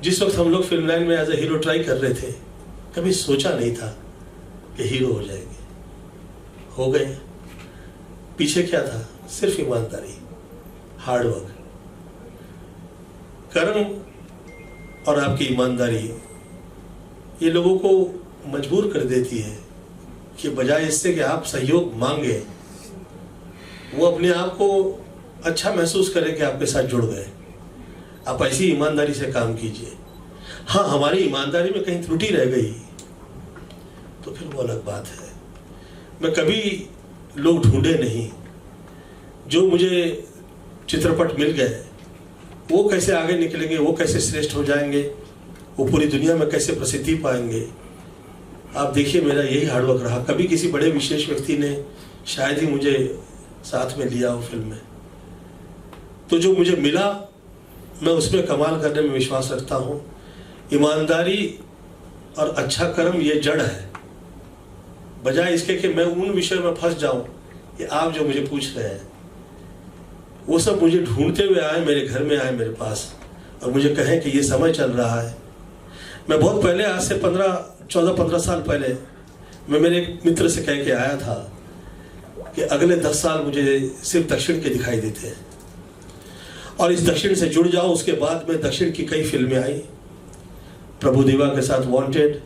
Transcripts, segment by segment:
जिस वक्त हम लोग फिल्म लाइन में एज ए हीरो ट्राई कर रहे थे, कभी सोचा नहीं था कि हीरो हो जाएंगे। हो गए। पीछे क्या था? सिर्फ ईमानदारी, हार्डवर्क। कर्म और आपकी ईमानदारी ये लोगों को मजबूर कर देती है कि बजाय इससे कि आप सहयोग मांगे, वो अपने आप को अच्छा महसूस करें कि आपके साथ जुड़ गए। आप ऐसी ईमानदारी से काम कीजिए। हाँ, हमारी ईमानदारी में कहीं त्रुटि रह गई तो फिर वो अलग बात है। मैं कभी लोग ढूंढे नहीं, जो मुझे चित्रपट मिल गए वो कैसे आगे निकलेंगे, वो कैसे श्रेष्ठ हो जाएंगे, वो पूरी दुनिया में कैसे प्रसिद्धि पाएंगे। आप देखिए, मेरा यही हार्डवर्क रहा। कभी किसी बड़े विशेष व्यक्ति ने शायद ही मुझे साथ में लिया हो फिल्म में, तो जो मुझे मिला मैं उसमें कमाल करने में विश्वास रखता हूँ। ईमानदारी और अच्छा कर्म ये जड़ है, बजाय इसके कि मैं उन विषयों में फंस जाऊं कि आप जो मुझे पूछ रहे हैं। वो सब मुझे ढूंढते हुए आए, मेरे घर में आए मेरे पास, और मुझे कहें कि ये समय चल रहा है। मैं बहुत पहले, आज से 14-15 साल पहले, मैं मेरे एक मित्र से कह के आया था कि अगले 10 साल मुझे सिर्फ दक्षिण के दिखाई देते हैं और इस दक्षिण से जुड़ जाओ। उसके बाद में दक्षिण की कई फिल्में आई। प्रभुदेवा के साथ वांटेड,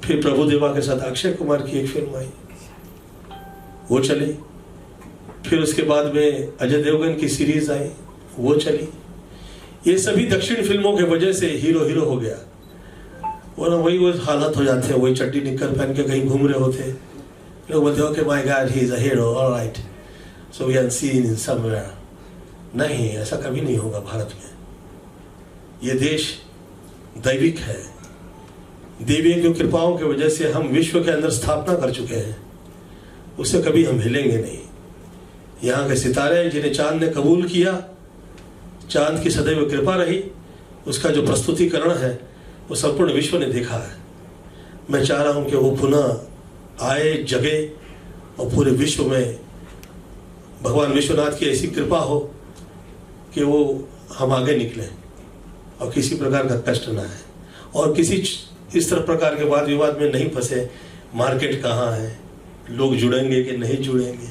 फिर प्रभुदेवा के साथ अक्षय कुमार की एक फिल्म आई, वो चली। फिर उसके बाद में अजय देवगन की सीरीज आई, वो चली। ये सभी दक्षिण फिल्मों के वजह से हीरो हीरो हो गया। वरना वही हालत हो जाते हैं, वही चड्डी निक्कर पहन के कहीं घूम रहे होते, लोग बोलते हो कि my God he is a hero, alright, so we have seen in somewhere. नहीं, ऐसा कभी नहीं होगा भारत में। ये देश दैविक है। देवी की कृपाओं की वजह से हम विश्व के अंदर स्थापना कर चुके हैं, उससे कभी हम हिलेंगे नहीं। यहाँ के सितारे जिन्हें चांद ने कबूल किया, चांद की सदैव कृपा रही, उसका जो प्रस्तुतिकरण है वो संपूर्ण विश्व ने देखा है। मैं चाह रहा हूँ कि वो पुनः आए, जगे और पूरे विश्व में भगवान विश्वनाथ की ऐसी कृपा हो कि वो हम आगे निकलें और किसी प्रकार का कष्ट ना है, और किसी इस तरह प्रकार के वाद विवाद में नहीं फंसे। मार्केट कहाँ है, लोग जुड़ेंगे कि नहीं जुड़ेंगे,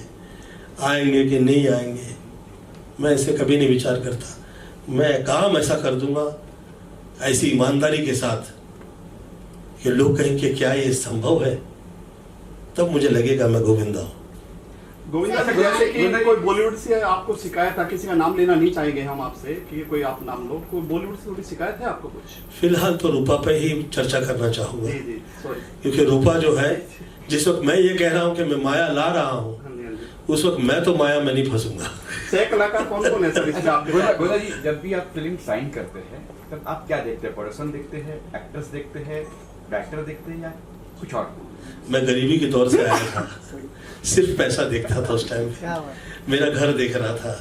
आएंगे कि नहीं आएंगे, मैं ऐसे कभी नहीं विचार करता। मैं काम ऐसा कर दूंगा ऐसी ईमानदारी के साथ कि लोग कहें कि क्या ये संभव है, तब मुझे लगेगा मैं गोविंदा हूँ। गोविंदा से जैसे कि कोई बॉलीवुड से आपको शिकायत है, किसी का नाम लेना नहीं चाहेंगे हम आपसे कि कोई आप नाम लो, कोई बॉलीवुड से थोड़ी शिकायत है आपको कुछ? फिलहाल तो रूपा पे ही चर्चा करना चाहूंगा, क्योंकि रूपा जो है, जिस वक्त मैं ये कह रहा हूँ कि मैं माया ला रहा हूँ, उस वक्त मैं तो माया में नहीं फंसूंगा। कलाकार कौन कौन है सर इसमें आपके? गोविंदा जी, जब भी आप फिल्म साइन करते हैं तब आप क्या देखते हैं? प्रोडक्शन देखते हैं, एक्टर्स देखते हैं, डायरेक्टर देखते हैं, या कुछ और? मैं गरीबी के दौर से आया था, सिर्फ पैसा देखता था उस टाइम। मेरा घर देख रहा था,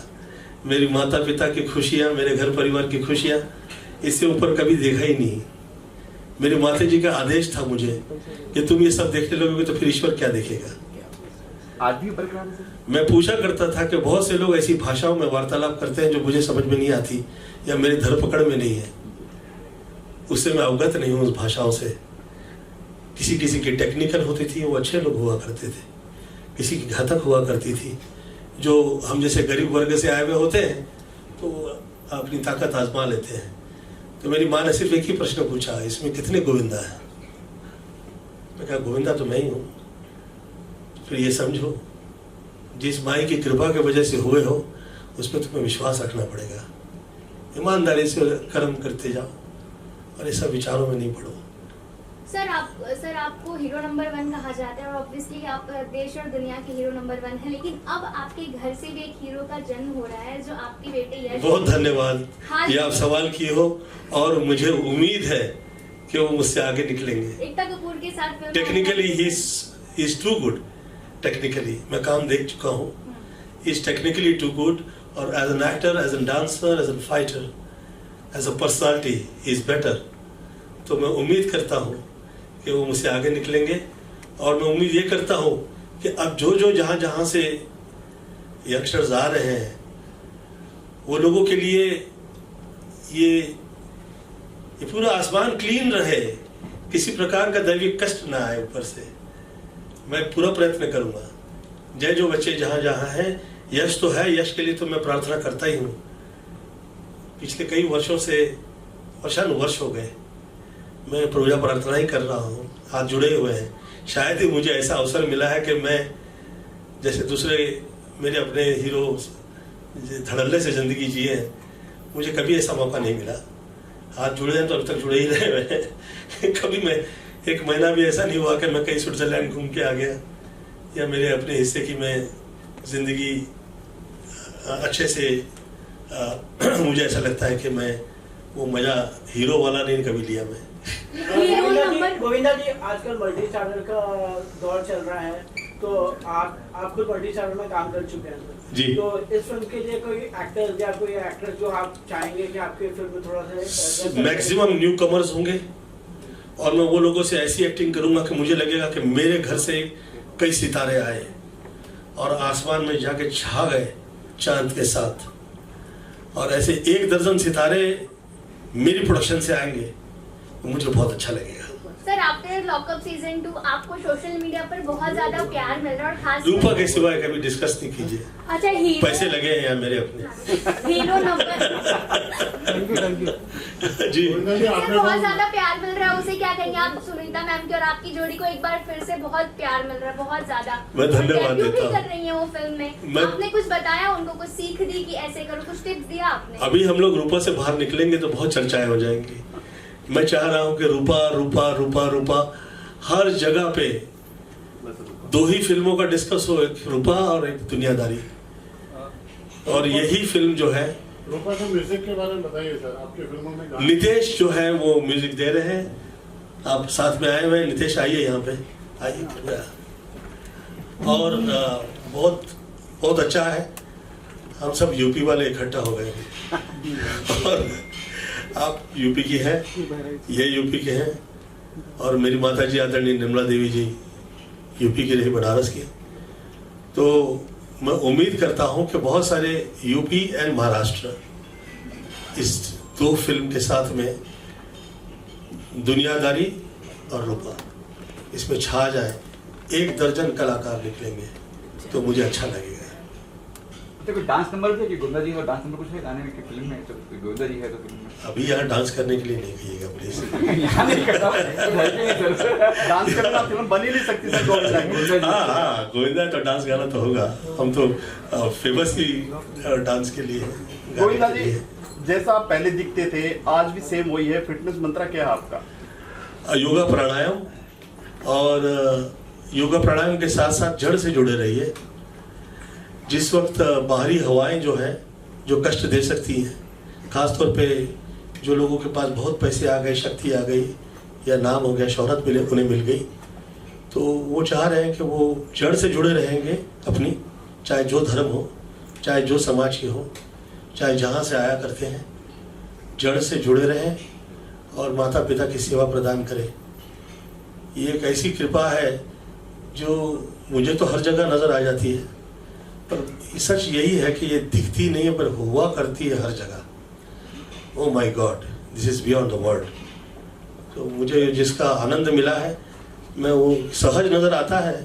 मेरी माता पिता की खुशियां, मेरे घर परिवार की खुशियां, इससे ऊपर कभी देखा ही नहीं। मेरी माता जी का आदेश था मुझे कि तुम ये सब देखने लगोगे तो फिर ईश्वर क्या देखेगा। आज भी बरकरार है? मैं पूछा करता था कि बहुत से लोग ऐसी भाषाओं में वार्तालाप करते हैं जो मुझे समझ में नहीं आती या मेरे धरपकड़ में नहीं है, उससे मैं अवगत नहीं हूँ उस भाषाओं से। किसी किसी की टेक्निकल होती थी, वो अच्छे लोग हुआ करते थे, किसी की घातक हुआ करती थी। जो हम जैसे गरीब वर्ग से आए हुए होते हैं तो अपनी ताकत आजमा लेते हैं। तो मेरी माँ ने सिर्फ एक ही प्रश्न पूछा, इसमें कितने गोविंदा है? मैं कहा गोविंदा तो मैं ही हूँ। फिर ये समझो, जिस माई की कृपा की वजह से हुए हो उस पर तुम्हें विश्वास रखना पड़ेगा। ईमानदारी से कर्म करते जाओ और ये सब विचारों में नहीं पड़ो। सर आपको हीरो नंबर 1 कहा जाता है और ऑब्वियसली आप देश और दुनिया के हीरो नंबर 1 हैं, लेकिन अब आपके घर से भी एक हीरो का जन्म हो रहा है जो आपके बेटे यश। बहुत धन्यवाद, ये आप सवाल किए हो और मुझे उम्मीद है कि वो मुझसे आगे निकलेंगे। एकता कपूर के साथ technically he is too good. Technically मैं काम देख चुका हूँ, इज टेक्निकली टू गुड, और as an actor, as an dancer, as an fighter, as a personality is better. तो मैं उम्मीद करता हूँ कि वो मुझसे आगे निकलेंगे, और मैं उम्मीद ये करता हूँ कि अब जो जहाँ से यंगस्टर्स आ रहे हैं वो लोगों के लिए ये ये पूरा आसमान क्लीन रहे, किसी प्रकार का दैविक कष्ट ना आए ऊपर से। मैं पूरा प्रयत्न करूंगा। जय जो बच्चे जहां जहां हैं, यश तो है, यश के लिए तो मैं प्रार्थना करता ही हूँ। पिछले कई वर्षों से, वर्ष हो गए, मैं पूजा प्रार्थना ही कर रहा हूँ, हाथ जुड़े हुए हैं। शायद ही मुझे ऐसा अवसर मिला है कि मैं जैसे दूसरे मेरे अपने हीरो धड़ल्ले से जिंदगी जिए हैं, मुझे कभी ऐसा मौका नहीं मिला। हाथ जुड़े हैं तो अब तक जुड़े ही रहे हुए हैं। कभी मैं एक महीना भी ऐसा नहीं हुआ कि मैं कहीं स्विट्जरलैंड घूम के आ गया, या मेरे अपने हिस्से की मैं जिंदगी अच्छे से मुझे ऐसा लगता है कि मैं वो मजा हीरो वाला नहीं कभी लिया मैं। गोविंदा जी, आजकल मल्टी चैनल का दौर चल रहा है, तो आप खुद मल्टी चैनल में काम कर चुके हैं जी। तो इस फिल्म के लिए कोई एक्टर या कोई एक्ट्रेस जो आप चाहेंगे कि आपके फिल्म में थोड़ा सा मैक्सिमम न्यू कमर्स होंगे, और मैं वो लोगों से ऐसी एक्टिंग करूंगा कि मुझे लगेगा कि मेरे घर से कई सितारे आए और आसमान में जाके छा गए चांद के साथ, और ऐसे 1 दर्जन सितारे मेरी प्रोडक्शन से आएंगे तो मुझे बहुत अच्छा लगेगा। सर, आफ्टर लॉकअप सीजन 2 आपको सोशल मीडिया पर बहुत ज्यादा प्यार मिल रहा है, और खास रूपा के सिवाय कभी डिस्कस नहीं कीजिए। अच्छा, हीरो पैसे लगे हैं यहाँ मेरे अपने। हीरो नंबर जी, उसे बहुत ज्यादा प्यार मिल रहा है, उसे क्या कहेंगे आप सुनीता मैम की और आपकी जोड़ी को? एक बार फिर से बहुत प्यार मिल रहा है, बहुत ज्यादा। मैं धन्यवाद डेब्यू भी देता हूँ। कर रही है वो फिल्म में। आपने कुछ बताया उनको, कुछ सीख दी कि ऐसे करो, कुछ टिप्स दिया आपने? अभी हम लोग रूपा से बाहर निकलेंगे तो बहुत चर्चाएं हो जाएंगी। मैं चाह रहा हूँ कि रूपा रूपा रूपा रूपा हर जगह पे 2 ही फिल्मों का डिस्कस हो, एक रूपा और एक दुनियादारी। और यही फिल्म जो है, रूपा के म्यूजिक के बारे में बताइए सर, आपकी फिल्मों में गाने। नितेश जो है वो म्यूजिक दे रहे हैं, आप साथ में आए हुए हैं। नितेश आइए यहाँ पे, आइए। और बहुत बहुत अच्छा है, हम सब यूपी वाले इकट्ठा हो गए हैं। और आप यूपी की हैं, ये यूपी के हैं, और मेरी माता जी आदरणीय निर्मला देवी जी यूपी की रही, बनारस की। तो मैं उम्मीद करता हूं कि बहुत सारे यूपी एंड महाराष्ट्र इस 2 फिल्म के साथ में, दुनियादारी और रूपा, इसमें छा जाए, 1 दर्जन कलाकार निकलेंगे तो मुझे अच्छा लगेगा। तो कोई डांस नंबर भी है कि गोविंदा जी का डांस नंबर कुछ है गाने में कि फिल्म में? तो गोविंदा जी है तो फिल्म में अभी यहाँ डांस करने के लिए नहीं कहिएगा प्लीज। यहाँ नहीं करता डांस करना फिल्म बन ही नहीं सकती सर गोविंदा की। हाँ, गोविंदा तो डांस गाना तो होगा, हम तो फेमस ही डांस के लिए। गोविंदा जी, जैसा आप पहले दिखते थे आज भी सेम वही है, फिटनेस मंत्र क्या है आपका? योगा प्राणायाम, और योगा प्राणायाम के साथ साथ जड़ से जुड़े रहिए। जिस वक्त बाहरी हवाएं जो हैं, जो कष्ट दे सकती हैं, खासतौर पे जो लोगों के पास बहुत पैसे आ गए, शक्ति आ गई, या नाम हो गया, शोहरत मिले, उन्हें मिल गई, तो वो चाह रहे हैं कि वो जड़ से जुड़े रहेंगे अपनी, चाहे जो धर्म हो, चाहे जो समाज की हो, चाहे जहाँ से आया करते हैं, जड़ से जुड़े रहें और माता पिता की सेवा प्रदान करें। ये एक ऐसी कृपा है जो मुझे तो हर जगह नज़र आ जाती है, पर सच यही है कि ये दिखती नहीं है पर हुआ करती है हर जगह। Oh my God, this is beyond the world. तो मुझे जिसका आनंद मिला है, मैं वो सहज नज़र आता है,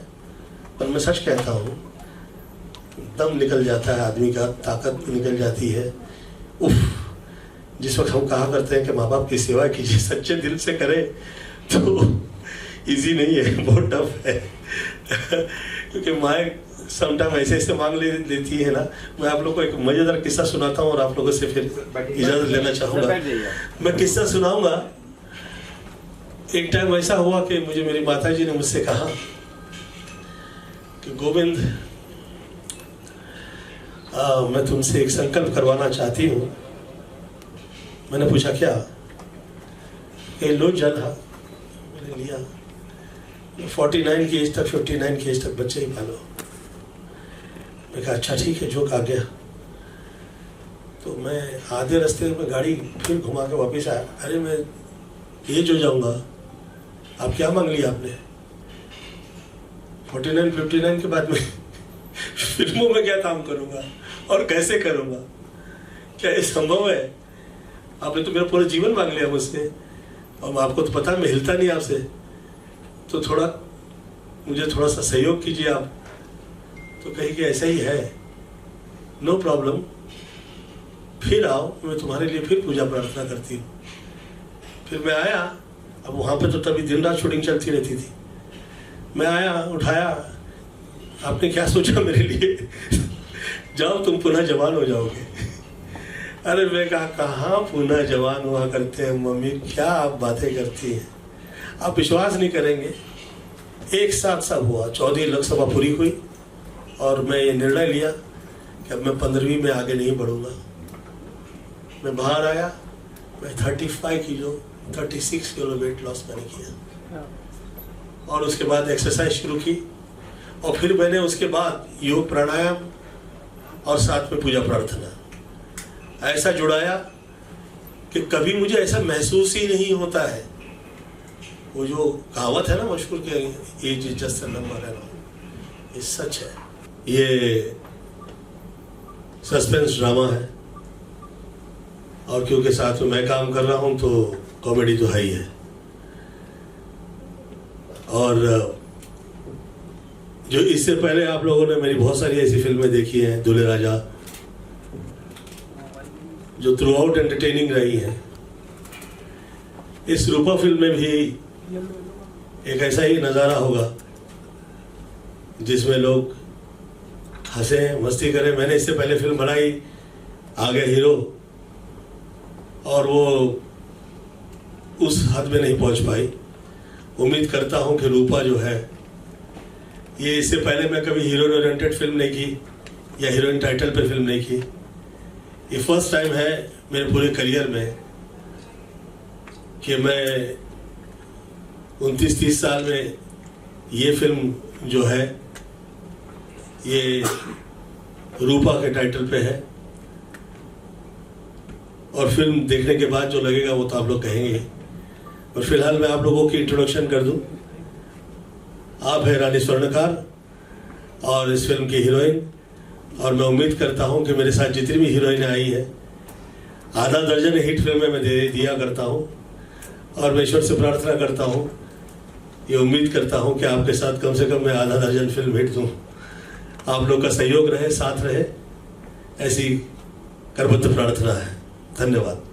पर मैं सच कहता हूँ, दम निकल जाता है आदमी का, ताकत निकल जाती है। उफ, जिस वक्त हम कहा करते हैं कि माँ बाप की सेवा कीजिए, सच्चे दिल से करें, तो इजी नहीं है, बहुत टफ है। क्योंकि माएँ समटाइम ऐसे ऐसे मांग लेती है ना। मैं आप लोग को एक मजेदार किस्सा सुनाता हूँ और आप लोगों से फिर इजाजत लेना चाहूँगा। मैं किस्सा सुनाऊंगा। एक टाइम ऐसा हुआ कि मुझे मेरी माता जी ने मुझसे कहा कि गोविंद, मैं तुमसे एक संकल्प करवाना चाहती हूँ। मैंने पूछा क्या? ये लो जल। हाँ, मैंने लिया। 49 की एज तक, 59 की एज तक बच्चे ही पालो। मैं कहा अच्छा ठीक है, जो कहा गया। तो मैं आधे रास्ते में गाड़ी फिर घुमा के वापस आया। अरे मैं ये जो जाऊंगा, आप क्या मांग लिया आपने? 49, 59 के बाद में फिल्मों में क्या काम करूंगा और कैसे करूंगा? क्या ये संभव है? आपने तो मेरा पूरा जीवन मांग लिया मुझसे, और आपको तो पता है मैं हिलता नहीं आपसे, तो थोड़ा मुझे थोड़ा सा सहयोग कीजिए आप। तो कही कि ऐसा ही है, नो प्रॉब्लम, फिर आओ, मैं तुम्हारे लिए फिर पूजा प्रार्थना करती हूँ। फिर मैं आया, अब वहाँ पे तो तभी दिन रात शूटिंग चलती रहती थी। मैं आया, उठाया, आपने क्या सोचा मेरे लिए? जाओ तुम पुनः जवान हो जाओगे। अरे मैं कहा कहाँ पुनः जवान हुआ करते हैं मम्मी, क्या आप बातें करती हैं, आप विश्वास नहीं करेंगे। एक साथ सब हुआ, 14वीं लोकसभा पूरी हुई और मैं ये निर्णय लिया कि अब मैं 15वीं में आगे नहीं बढ़ूंगा। मैं बाहर आया, मैं 36 किलो वेट लॉस मैंने किया, और उसके बाद एक्सरसाइज शुरू की, और फिर मैंने उसके बाद योग प्राणायाम और साथ में पूजा प्रार्थना ऐसा जुड़ाया कि कभी मुझे ऐसा महसूस ही नहीं होता है। वो जो कहावत है ना मशहूर के, age is just a number है ना, ये सच है। ये सस्पेंस ड्रामा है, और क्योंकि साथ में मैं काम कर रहा हूं तो कॉमेडी तो है ही है। और जो इससे पहले आप लोगों ने मेरी बहुत सारी ऐसी फिल्में देखी हैं, दूल्हे राजा, जो थ्रू आउट एंटरटेनिंग रही हैं। इस रूपा फिल्म में भी एक ऐसा ही नज़ारा होगा जिसमें लोग हंसे मस्ती करें। मैंने इससे पहले फिल्म बनाई आ गया हीरो, और वो उस हद में नहीं पहुंच पाई। उम्मीद करता हूं कि रूपा जो है, ये इससे पहले मैं कभी हीरोइन ओरिएंटेड फिल्म नहीं की या हीरोइन टाइटल पर फिल्म नहीं की। ये फर्स्ट टाइम है मेरे पूरे करियर में कि मैं 29-30 साल में ये फिल्म जो है ये रूपा के टाइटल पे है। और फिल्म देखने के बाद जो लगेगा वो तो आप लोग कहेंगे। और फिलहाल मैं आप लोगों की इंट्रोडक्शन कर दूं। आप है रानी स्वर्णकार और इस फिल्म की हीरोइन, और मैं उम्मीद करता हूं कि मेरे साथ जितनी भी हीरोइनें आई हैं, आधा दर्जन हिट फिल्में मैं दिया करता हूं, और मैं ईश्वर से प्रार्थना करता हूं, ये उम्मीद करता हूं कि आपके साथ कम से कम मैं आधा दर्जन फिल्म हिट दूं। आप लोग का सहयोग रहे, साथ रहे, ऐसी करबद्ध प्रार्थना है। धन्यवाद।